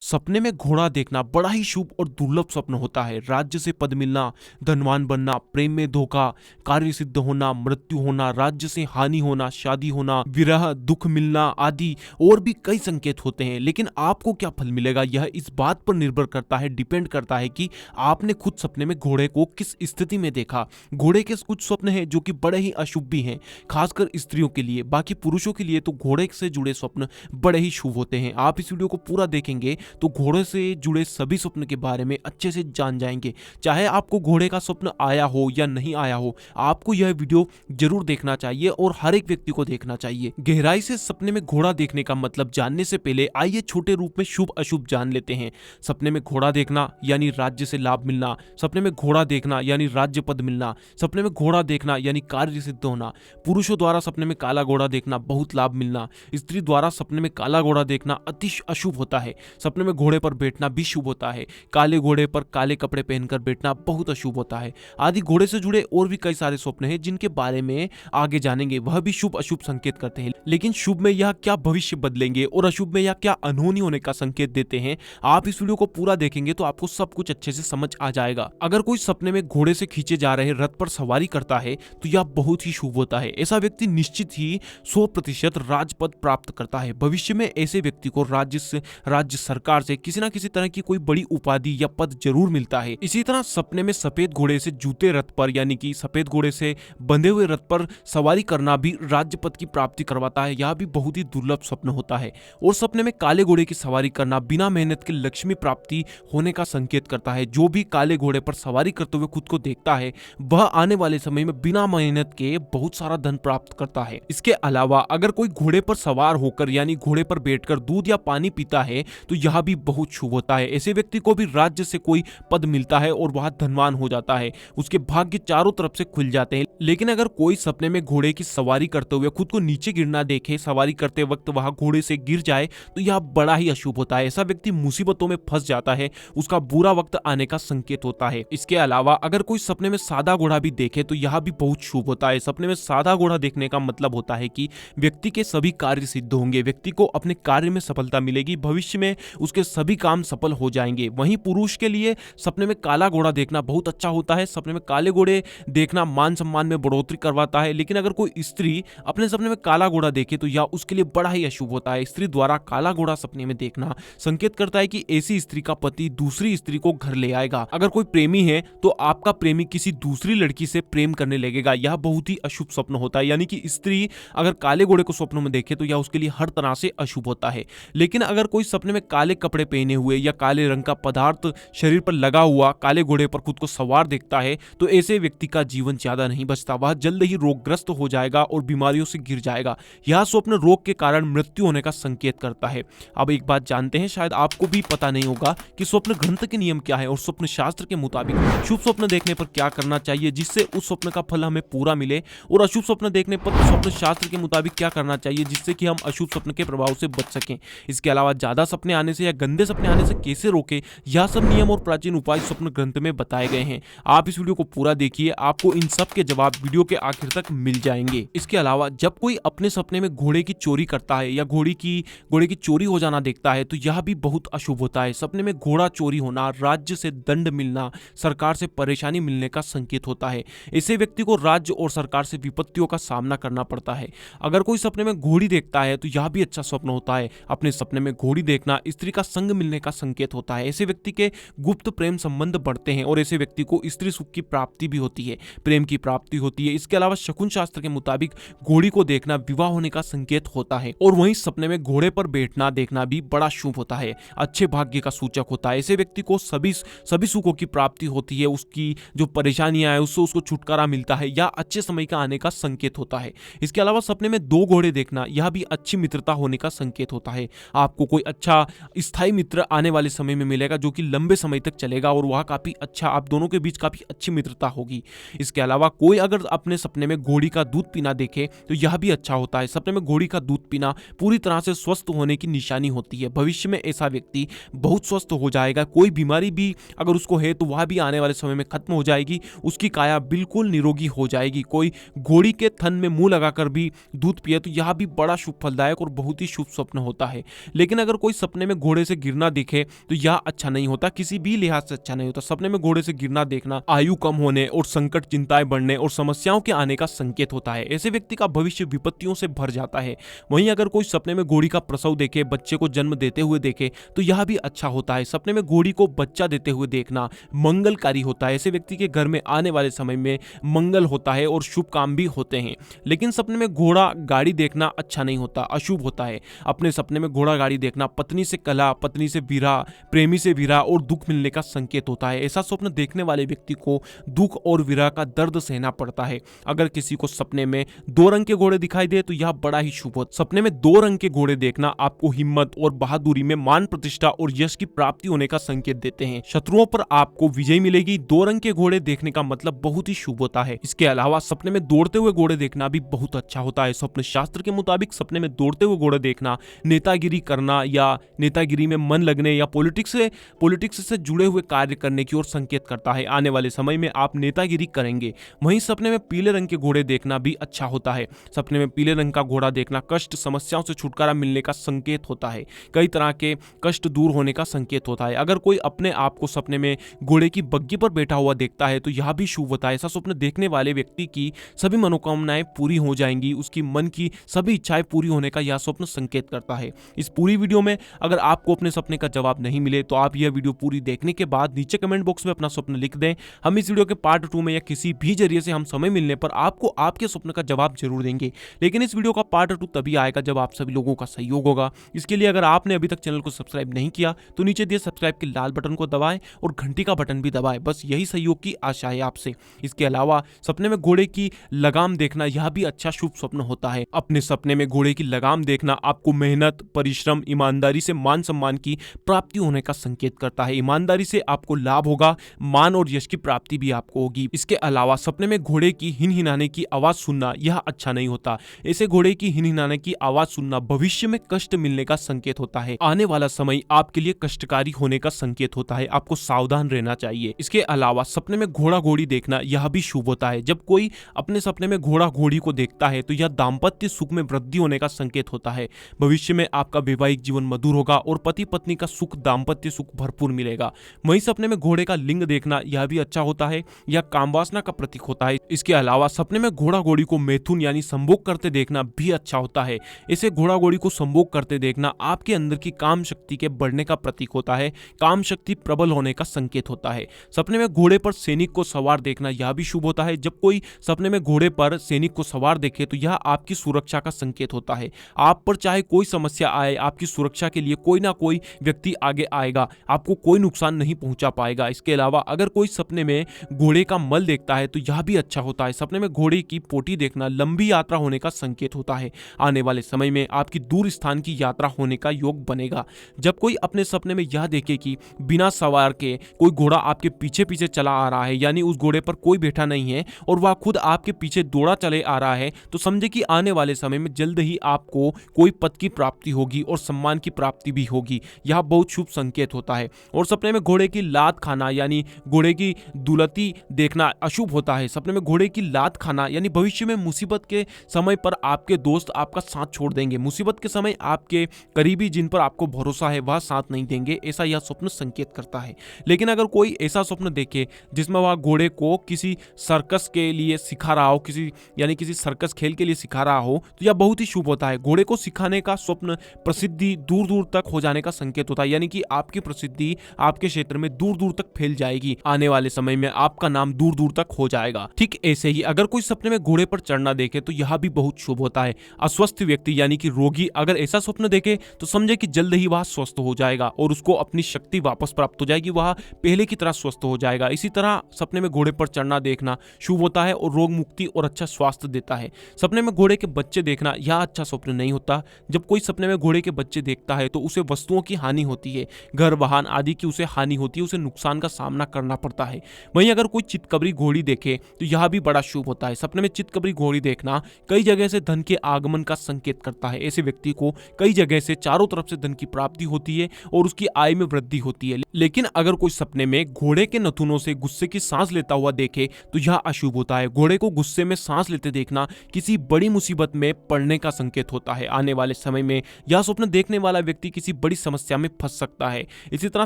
सपने में घोड़ा देखना बड़ा ही शुभ और दुर्लभ स्वप्न होता है। राज्य से पद मिलना, धनवान बनना, प्रेम में धोखा, कार्य सिद्ध होना, मृत्यु होना, राज्य से हानि होना, शादी होना, विरह, दुख मिलना आदि और भी कई संकेत होते हैं। लेकिन आपको क्या फल मिलेगा यह इस बात पर निर्भर करता है, डिपेंड करता है कि आपने खुद सपने में घोड़े को किस स्थिति में देखा। घोड़े के कुछ स्वप्न हैं जो कि बड़े ही अशुभ भी हैं, खासकर स्त्रियों के लिए। बाकी पुरुषों के लिए तो घोड़े से जुड़े स्वप्न बड़े ही शुभ होते हैं। आप इस वीडियो को पूरा देखेंगे तो घोड़े से जुड़े सभी स्वप्न के बारे में अच्छे से जान जाएंगे। चाहे आपको घोड़े का स्वप्न आया हो या नहीं आया हो, आपको यह वीडियो जरूर देखना चाहिए और हर एक व्यक्ति को देखना चाहिए। गहराई से सपने में घोड़ा देखने का मतलब जानने से पहले आइए छोटे रूप में शुभ अशुभ जान लेते हैं। सपने में घोड़ा देखना यानी राज्य से लाभ मिलना, सपने में घोड़ा देखना यानी राज्य पद मिलना, सपने में घोड़ा देखना यानी कार्य सिद्ध होना, पुरुषों द्वारा सपने में काला घोड़ा देखना बहुत लाभ मिलना, स्त्री द्वारा सपने में काला घोड़ा देखना अति अशुभ होता है, सपने में घोड़े पर बैठना भी शुभ होता है, काले घोड़े पर काले कपड़े पहनकर बैठना बहुत अशुभ होता है आदि। घोड़े से जुड़े और भी कई सारे स्वप्न हैं जिनके बारे में आगे जानेंगे, वह भी शुभ अशुभ संकेत करते हैं। लेकिन शुभ में यह क्या भविष्य बदलेंगे और अशुभ में यह क्या अनहोनी होने का संकेत देते हैं, आप इस वीडियो को पूरा देखेंगे तो आपको सब कुछ अच्छे से समझ आ जाएगा। अगर कोई सपने में घोड़े से खींचे जा रहे रथ पर सवारी करता है तो यह बहुत ही शुभ होता है। ऐसा व्यक्ति निश्चित ही 100% राजपद प्राप्त करता है। भविष्य में ऐसे व्यक्ति को राज्य सरकार से किसी न किसी तरह की कोई बड़ी उपाधि या पद जरूर मिलता है। इसी तरह सपने में सफेद घोड़े से जूते रथ पर यानी कि सफेद घोड़े से बंधे हुए रथ पर सवारी करना भी राज्य पद की प्राप्ति करवाता है। यह भी बहुत ही दुर्लभ स्वप्न होता है। और सपने में काले घोड़े की सवारी करना बिना मेहनत के लक्ष्मी प्राप्ति होने का संकेत करता है। जो भी काले घोड़े पर सवारी करते हुए खुद को देखता है वह आने वाले समय में बिना मेहनत के बहुत सारा धन प्राप्त करता है। इसके अलावा अगर कोई घोड़े पर सवार होकर यानी घोड़े पर बैठकर दूध या पानी पीता है तो यह भी बहुत शुभ होता है। ऐसे व्यक्ति को भी राज्य से कोई पद मिलता है और वह धनवान हो जाता है, उसके भाग्य चारों तरफ से खुल जाते हैं। लेकिन अगर कोई सपने में घोड़े की सवारी करते हुए खुद को नीचे गिरना देखे, सवारी करते वक्त वह घोड़े से गिर जाए तो यह बड़ा ही अशुभ होता है। ऐसा व्यक्ति मुसीबतों में फंस जाता है, उसका बुरा वक्त आने का संकेत होता है। इसके अलावा अगर कोई सपने में सादा घोड़ा भी देखे तो यह भी बहुत शुभ होता है। सपने में सादा घोड़ा देखने का मतलब होता है कि व्यक्ति के सभी कार्य सिद्ध होंगे, व्यक्ति को अपने कार्य में सफलता मिलेगी, भविष्य में उसके सभी काम सफल हो जाएंगे। वहीं पुरुष के लिए सपने में काला घोड़ा देखना बहुत अच्छा होता है। सपने में काले घोड़े देखना मान सम्मान में बढ़ोतरी करवाता है। लेकिन अगर कोई स्त्री अपने सपने में काला घोड़ा देखे तो यह उसके लिए बड़ा ही अशुभ होता है। स्त्री द्वारा काला घोड़ा सपने में देखना संकेत करता है कि ऐसी स्त्री का पति दूसरी स्त्री को घर ले आएगा। अगर कोई प्रेमी है तो आपका प्रेमी किसी दूसरी लड़की से प्रेम करने लगेगा। यह बहुत ही अशुभ स्वप्न होता है। यानी कि स्त्री अगर काले घोड़े को स्वप्न में देखे तो यह उसके लिए हर तरह से अशुभ होता है। लेकिन अगर कोई सपने में काले कपड़े पहने हुए या काले रंग का पदार्थ शरीर पर लगा हुआ काले घोड़े पर खुद को सवार देखता है तो ऐसे व्यक्ति का जीवन ज्यादा नहीं बचता, वह जल्द ही रोगग्रस्त हो जाएगा और बीमारियों से घिर जाएगा। यह स्वप्न रोग के कारण मृत्यु होने का संकेत करता है। अब एक बात जानते हैं, शायद आपको भी पता नहीं होगा कि स्वप्न ग्रंथ के नियम क्या है और स्वप्न शास्त्र के मुताबिक शुभ स्वप्न देखने पर क्या करना चाहिए जिससे उस स्वप्न का फल हमें पूरा मिले, और अशुभ स्वप्न देखने पर स्वप्न शास्त्र के मुताबिक क्या करना चाहिए जिससे कि हम अशुभ स्वप्न के प्रभाव से बच सकें। इसके अलावा ज्यादा सपने आने से या गंदे सपने आने से कैसे रोके, यह सब नियम और प्राचीन उपाय स्वप्न ग्रंथ में बताए गए हैं। आप इस वीडियो को पूरा देखिए, आपको इन सब के जवाब वीडियो के आखिर तक मिल जाएंगे। इसके अलावा जब कोई अपने सपने में घोड़े की चोरी करता है या घोड़े की चोरी हो जाना देखता है तो यह भी बहुत अशुभ होता है। सपने में घोड़ा चोरी होना, राज्य से दंड मिलना, सरकार से परेशानी मिलने का संकेत होता है। ऐसे व्यक्ति को राज्य और सरकार से विपत्तियों का सामना करना पड़ता है। अगर कोई सपने में घोड़ी देखता है तो यह भी अच्छा स्वप्न होता है। अपने सपने में घोड़ी देखना स्त्री का संग मिलने का संकेत होता है। ऐसे व्यक्ति के गुप्त प्रेम संबंध बढ़ते हैं और ऐसे व्यक्ति को स्त्री सुख की प्राप्ति भी होती है, प्रेम की प्राप्ति होती है। इसके अलावा शकुन शास्त्र के मुताबिक घोड़ी को देखना विवाह होने का संकेत होता है। और वहीं सपने में घोड़े पर बैठना देखना भी बड़ा शुभ होता है, अच्छे भाग्य का सूचक होता है। ऐसे व्यक्ति को सभी सुखों की प्राप्ति होती है, उसकी जो परेशानियां है उससे उसको छुटकारा मिलता है या अच्छे समय का आने का संकेत होता है। इसके अलावा सपने में दो घोड़े देखना यह भी अच्छी मित्रता होने का संकेत होता है। आपको कोई अच्छा स्थायी मित्र आने वाले समय में मिलेगा जो कि लंबे समय तक चलेगा और वह काफी अच्छा, आप दोनों के बीच काफी अच्छी मित्रता होगी। इसके अलावा कोई अगर अपने सपने में घोड़ी का दूध पीना देखे तो यह भी अच्छा होता है। सपने में घोड़ी का दूध पीना पूरी तरह से स्वस्थ होने की निशानी होती है। भविष्य में ऐसा व्यक्ति बहुत स्वस्थ हो जाएगा। कोई बीमारी भी अगर उसको है तो वह भी आने वाले समय में खत्म हो जाएगी, उसकी काया बिल्कुल निरोगी हो जाएगी। कोई घोड़ी के थन में मुंह लगाकर भी दूध पिए तो यह भी बड़ा शुभ फलदायक और बहुत ही शुभ स्वप्न होता है। लेकिन अगर कोई सपने में घोड़े घोड़े से गिरना दिखे तो यह अच्छा नहीं होता, किसी भी लिहाज से अच्छा नहीं होता। सपने में घोड़े से गिरना देखना आयु कम होने और संकट, चिंताएं बढ़ने और समस्याओं के आने का संकेत होता है। ऐसे व्यक्ति का भविष्य विपत्तियों से भर जाता है। वहीं अगर कोई सपने में घोड़ी का प्रसव देखे, बच्चे को जन्म देते हुए देखे तो यह भी अच्छा होता है। सपने में घोड़ी को बच्चा देते हुए देखना मंगलकारी होता है। ऐसे व्यक्ति के घर में आने वाले समय में मंगल होता है और शुभ काम भी होते हैं। लेकिन सपने में घोड़ा गाड़ी देखना अच्छा नहीं होता, अशुभ होता है। अपने सपने में घोड़ा गाड़ी देखना पत्नी से कलह, पत्नी से विरह, प्रेमी से विरह और दुख मिलने का संकेत होता है। ऐसा स्वप्न देखने वाले व्यक्ति को दुख और विरह का दर्द सहना पड़ता है। अगर किसी को सपने में 2 रंग के घोड़े दिखाई दे तो यह बड़ा ही शुभ होता है। सपने में 2 रंग के घोड़े देखना आपको हिम्मत और बहादुरी में मान प्रतिष्ठा और यश की प्राप्ति होने का संकेत देते हैं। शत्रुओं पर आपको विजय मिलेगी। 2 रंग के घोड़े देखने का मतलब बहुत ही शुभ होता है। इसके अलावा सपने में दौड़ते हुए घोड़े देखना भी बहुत अच्छा होता है। स्वप्न शास्त्र के मुताबिक सपने में दौड़ते हुए घोड़े देखना नेतागिरी करना या नेतागिरी में मन लगने या पॉलिटिक्स से जुड़े हुए कार्य करने की ओर संकेत करता है। आने वाले समय में आप नेतागिरी करेंगे। वहीं सपने में पीले रंग के घोड़े देखना भी अच्छा होता है। सपने में पीले रंग का घोड़ा देखना कष्ट, समस्याओं से छुटकारा मिलने का संकेत होता है। कई तरह के कष्ट दूर होने का संकेत होता है। अगर कोई अपने आप को सपने में घोड़े की बग्गी पर बैठा हुआ देखता है तो यह भी शुभ होता है। ऐसा स्वप्न देखने वाले व्यक्ति की सभी मनोकामनाएं पूरी हो जाएंगी। उसकी मन की सभी इच्छाएं पूरी होने का यह स्वप्न संकेत करता है। इस पूरी वीडियो में अगर आपको अपने सपने का जवाब नहीं मिले तो आप यह वीडियो पूरी देखने के बाद नीचे कमेंट बॉक्स में अपना स्वप्न लिख दें। हम इस वीडियो के पार्ट 2 में या किसी भी जरिए से हम समय मिलने पर आपको आपके स्वप्न का जवाब जरूर देंगे। लेकिन इस वीडियो का पार्ट 2 तभी आएगा जब आप सभी लोगों का सहयोग होगा। इसके लिए अगर आपने अभी तक चैनल को सब्सक्राइब नहीं किया तो नीचे दिए सब्सक्राइब के लाल बटन को दबाएं और घंटी का बटन भी दबाएं। बस यही सहयोग की आशा है आपसे। इसके अलावा सपने में घोड़े की लगाम देखना यह भी अच्छा शुभ स्वप्न होता है। अपने सपने में घोड़े की लगाम देखना आपको मेहनत, परिश्रम, ईमानदारी से मान सम्मान की प्राप्ति होने का संकेत करता है। ईमानदारी से आपको लाभ होगा, मान और यश की प्राप्ति भी आपको होगी। इसके अलावा सपने में घोड़े की हिनहिनाने की आवाज सुनना यह अच्छा नहीं होता। ऐसे घोड़े की हिनहिनाने की आवाज सुनना भविष्य में कष्ट मिलने का संकेत होता है। आने वाला समय आपके लिए कष्टकारी होने का संकेत होता है। आपको सावधान रहना चाहिए। इसके अलावा सपने में घोड़ा घोड़ी देखना यह भी शुभ होता है। जब कोई अपने सपने में घोड़ा घोड़ी को देखता है तो यह दाम्पत्य सुख में वृद्धि होने का संकेत होता है। भविष्य में आपका वैवाहिक जीवन मधुर होगा और पति पत्नी का सुख, दाम्पत्य सुख भरपूर मिलेगा। वहीं सपने में घोड़े का लिंग देखना यह भी अच्छा होता है। यह कामवासना का प्रतीक होता है। इसके अलावा सपने में घोड़ा घोड़ी को मैथुन यानी संभोग करते देखना भी अच्छा होता है। इसे घोड़ा घोड़ी को संभोग करते देखना आपके अंदर की काम शक्ति के बढ़ने का प्रतीक होता है। काम शक्ति प्रबल होने का संकेत होता है। सपने में घोड़े पर सैनिक को सवार देखना यह भी शुभ होता है। जब कोई सपने में घोड़े पर सैनिक को सवार देखे तो यह आपकी सुरक्षा का संकेत होता है। आप पर चाहे कोई समस्या आए, आपकी सुरक्षा के लिए कोई ना कोई व्यक्ति आगे आएगा, आपको कोई नुकसान नहीं पहुंचा पाएगा। इसके अलावा अगर कोई सपने में घोड़े का मल देखता है तो यह भी अच्छा होता है। सपने में घोड़े की पोटी देखना लंबी यात्रा होने का संकेत होता है। आने वाले समय में आपकी दूर स्थान की यात्रा होने का योग बनेगा। जब कोई अपने सपने में यह देखे कि बिना सवार के कोई घोड़ा आपके पीछे पीछे चला आ रहा है, यानी उस घोड़े पर कोई बैठा नहीं है और वह खुद आपके पीछे दौड़ा चले आ रहा है, तो समझे कि आने वाले समय में जल्द ही आपको कोई पद की प्राप्ति होगी और सम्मान की प्राप्ति भी होगी। यह बहुत शुभ संकेत होता है। और सपने में घोड़े की लात खाना यानी घोड़े की दुलती देखना अशुभ होता है। सपने में घोड़े की लात खाना यानी भविष्य में मुसीबत के समय पर आपके दोस्त आपका साथ छोड़ देंगे। मुसीबत के समय आपके करीबी जिन पर आपको भरोसा है वह साथ नहीं देंगे, ऐसा यह स्वप्न संकेत करता है। लेकिन अगर कोई ऐसा स्वप्न देखे जिसमें वह घोड़े को किसी सर्कस के लिए सिखा रहा हो, किसी सर्कस खेल के लिए सिखा रहा हो, तो यह बहुत ही शुभ होता है। घोड़े को सिखाने का स्वप्न प्रसिद्धि दूर दूर तक हो जाने का संकेत होता है, यानी कि आपकी प्रसिद्धि आपके क्षेत्र में दूर दूर तक फैल जाएगी। आने वाले समय में आपका नाम दूर दूर तक हो जाएगा। ठीक ऐसे ही अगर कोई सपने में घोड़े पर चढ़ना देखे तो यह भी बहुत शुभ होता है। अस्वस्थ व्यक्ति यानी कि रोगी अगर ऐसा स्वप्न देखे तो समझे कि जल्द ही वह स्वस्थ हो जाएगा और उसको अपनी शक्ति वापस प्राप्त हो जाएगी, वह पहले की तरह स्वस्थ हो जाएगा। इसी तरह सपने में घोड़े पर चढ़ना देखना शुभ होता है और रोग मुक्ति और अच्छा स्वास्थ्य देता है। सपने में घोड़े के बच्चे देखना यह अच्छा स्वप्न नहीं होता। जब कोई सपने में घोड़े के बच्चे देखता है तो उसे वस्तुओं की हानि होती है, घर वाहन आदि की उसे हानि होती है, उसे नुकसान का सामना करना पड़ता है। वहीं अगर कोई चितकबरी घोड़ी देखे तो यह भी बड़ा शुभ होता है। सपने में चितकबरी घोड़ी देखना कई जगह से धन के आगमन का संकेत करता है। ऐसे व्यक्ति को कई जगह से चारों तरफ से धन की प्राप्ति होती है और उसकी आय में वृद्धि होती है। लेकिन अगर कोई सपने में घोड़े के नथुनों से गुस्से की सांस लेता हुआ देखे तो यह अशुभ होता है। घोड़े को गुस्से में सांस लेते देखना किसी बड़ी मुसीबत में पड़ने का संकेत होता है। आने वाले समय में यह स्वप्न देखने वाला व्यक्ति किसी बड़ी समस्या में फंस सकता है। इसी तरह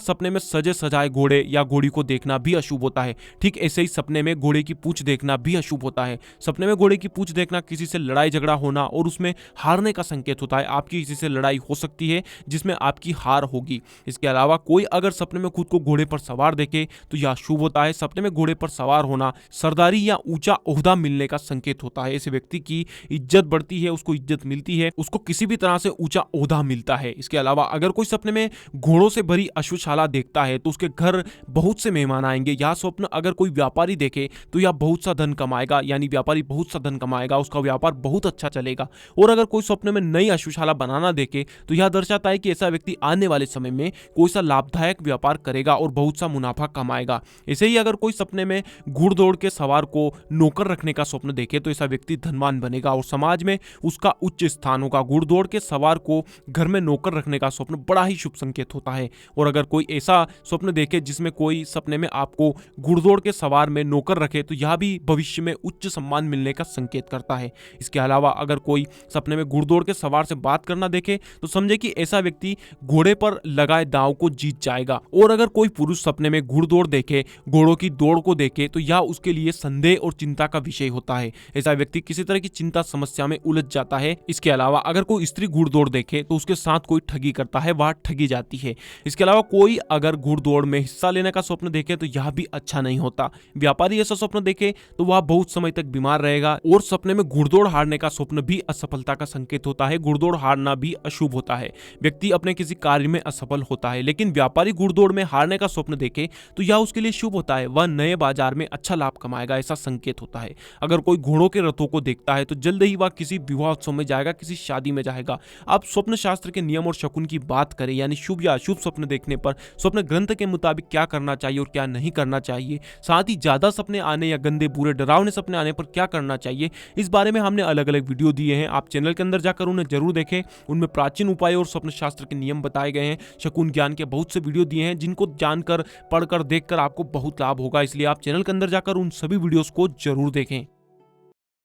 सपने में सजे सजाए घोड़े या घोड़ी को देखना भी अशुभ होता है। ठीक ऐसे ही सपने में घोड़े की पूंछ देखना भी अशुभ होता है। सपने में घोड़े की पूंछ देखना किसी से लड़ाई झगड़ा होना और उसमें हारने का संकेत होता है। आपकी किसी से लड़ाई हो सकती है जिसमें आपकी हार होगी। इसके अलावा कोई अगर सपने में खुद को घोड़े पर सवार देखे तो यह शुभ होता है। सपने में घोड़े पर सवार होना सरदारी या ऊंचा ओहदा मिलने का संकेत होता है। ऐसे व्यक्ति की इज्जत बढ़ती है, उसको इज्जत मिलती है, उसको किसी भी तरह से ऊंचा ओहदा मिलता है। इसके अलावा अगर कोई सपने में घोड़ों से भरी अश्वशाला देखता है तो उसके घर बहुत से मेहमान आएंगे। यह स्वप्न अगर कोई व्यापारी देखे तो यह बहुत सा धन कमाएगा, यानी व्यापारी बहुत सा धन कमाएगा, उसका व्यापार बहुत अच्छा चलेगा। और अगर कोई स्वप्न में नई अश्वशाला बनाना देखे तो यह दर्शाता है कि ऐसा व्यक्ति आने वाले समय में कोई सा लाभदायक व्यापार करेगा और बहुत सा मुनाफा कमाएगा। ऐसे ही अगर कोई सपने में घुड़दौड़ के सवार को नौकर रखने का स्वप्न देखे तो ऐसा व्यक्ति धनवान बनेगा और समाज में उसका उच्च स्थान होगा। घुड़दौड़ के सवार को घर में नौकर रखने का स्वप्न बड़ा ही शुभ संकेत होता है। और अगर कोई ऐसा स्वप्न देखे जिसमें कोई सपने में आपको घुड़दौड़ के सवार में नौकर रखे तो यह भी भविष्य में उच्च सम्मान मिलने का संकेत करता है। इसके अलावा अगर कोई सपने में घुड़दौड़ के सवार से बात करना देखे तो समझे कि ऐसा व्यक्ति घोड़े पर लगाए दांव को जीत जाएगा। और अगर कोई पुरुष सपने में घुड़दौड़ देखे, घोड़ों की दौड़ को देखे तो यह उसके लिए संदेह और चिंता का विषय होता है। ऐसा व्यक्ति किसी तरह की चिंता समस्या में उलझ जाता है। इसके अलावा अगर कोई स्त्री घुड़दौड़ देखे तो उसके साथ कोई ठगी करता है, वह ठगी जाती है। इसके अलावा कोई अगर घुड़दौड़ में हिस्सा लेने का स्वप्न देखे तो यह भी अच्छा नहीं होता। व्यापारी ऐसा स्वप्न देखे तो वह बहुत समय तक बीमार रहेगा। और सपने में घुड़दौड़ हारने का स्वप्न भी असफलता का संकेत होता है। घुड़दौड़ हारना भी अशुभ होता है, व्यक्ति अपने किसी कार्य में असफल होता है। लेकिन व्यापारी घुड़दौड़ में हारने का स्वप्न देखे तो यह उसके लिए शुभ होता है, वह नए बाजार में अच्छा लाभ कमाएगा, ऐसा संकेत होता है। अगर कोई घोड़ों के रथों को देखता है तो जल्द ही वह किसी विवाह उत्सव में जाएगा, किसी शादी में जाएगा। अब स्वप्न शास्त्र के नियम और शकुन की बात करें, यानी शुभ या अशुभ स्वप्न देखने पर स्वप्न ग्रंथ के मुताबिक क्या करना चाहिए और क्या नहीं करना चाहिए, साथ ही ज्यादा सपने आने या गंदे बुरे डरावने सपने आने पर क्या करना चाहिए, इस बारे में हमने अलग अलग वीडियो दिए हैं। आप चैनल के अंदर जाकर उन्हें जरूर देखें। उनमें प्राचीन उपाय और स्वप्न शास्त्र के नियम बताए गए हैं। शकुन ज्ञान के बहुत से वीडियो दिए हैं जिनको जानकर, पढ़कर, देखकर आपको बहुत लाभ होगा। इसलिए आप चैनल के अंदर जाकर उन सभी वीडियोस को जरूर देखें।